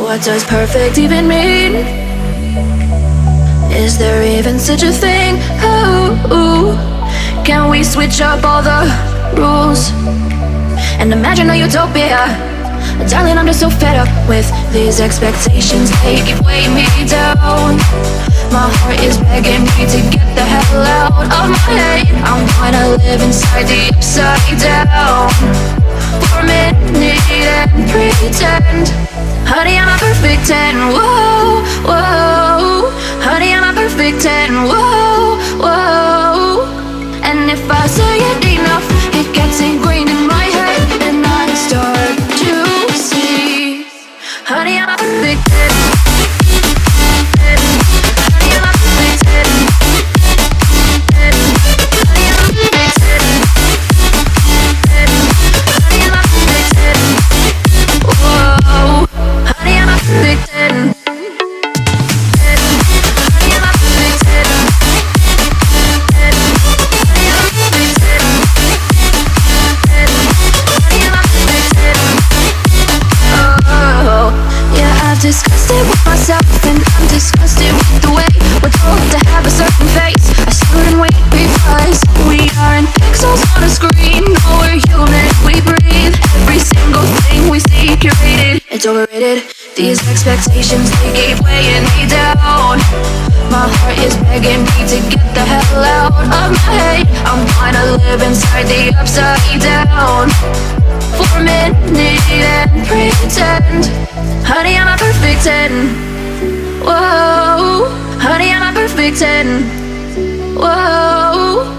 What does perfect even mean? Is there even such a thing? Oh, can we switch up all the rules and imagine a utopia? Darling, I'm just so fed up with these expectations. They keep weighing me down. My heart is begging me to get the hell out of my head. I'm gonna live inside the upside down for a minute and pretend. Honey, I'm a perfect 10. Whoa, whoa. Honey, I'm a perfect 10. Whoa, whoa. And if I say it enough, it gets ingrained in my head, and I start to see. Honey, I'm a perfect 10. Honey, I'm a perfect 10. Honey, I'm a perfect 10. Honey, I'm a perfect 10. Whoa. Honey, I'm a perfect 10. Honey, I'm a perfect 10. Disgusted with myself, and I'm disgusted with the way we're told to have a certain face. I stood and wait because we aren't pixels on a screen. No, we're human, we breathe. Every single thing we see curated, it's overrated. These expectations, they keep weighing me down. My heart is begging me to get the hell out of my head. I'm gonna live inside the upside down for a minute and pretend. Honey, I'm a perfect 10. Whoa. Honey, I'm a perfect 10. Whoa.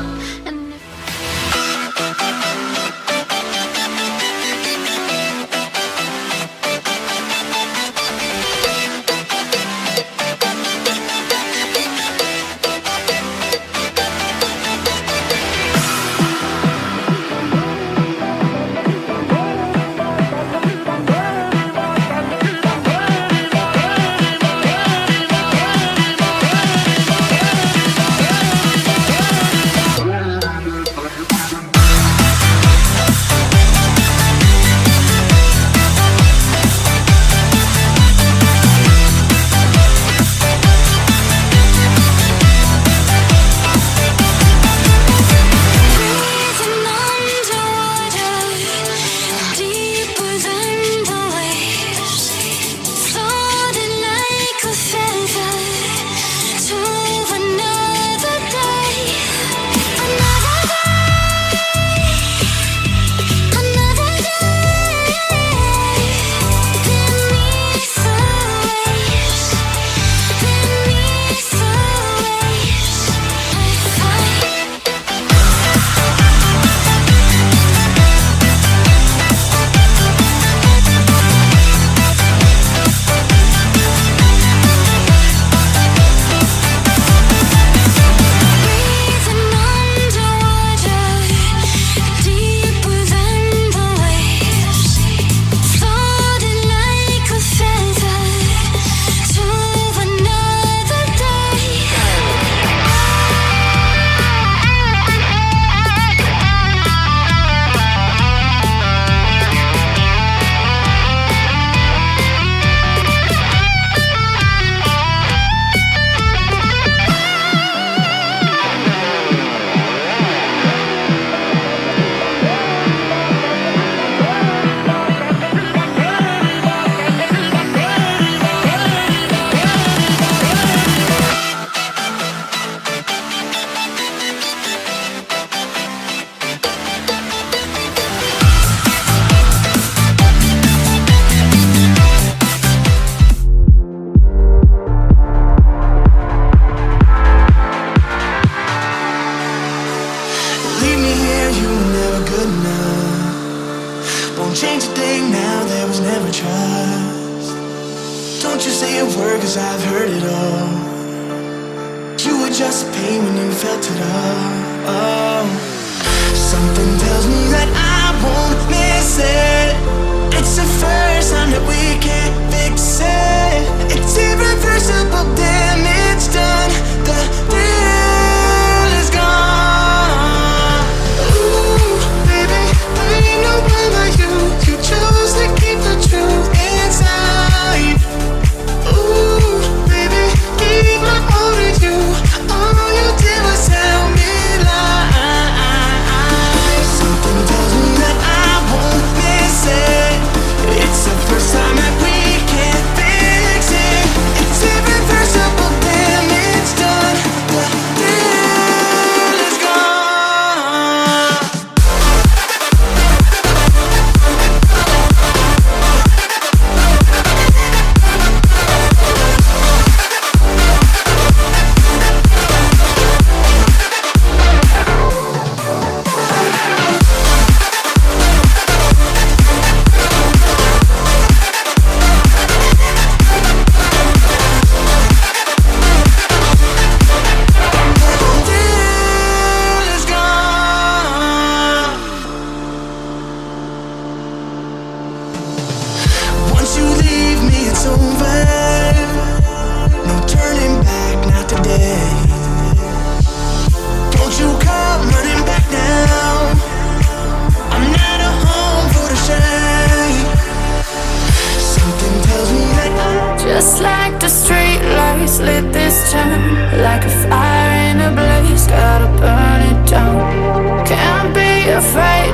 You chose to keep the truth inside.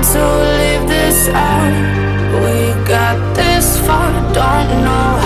to leave this out. We got this far, don't know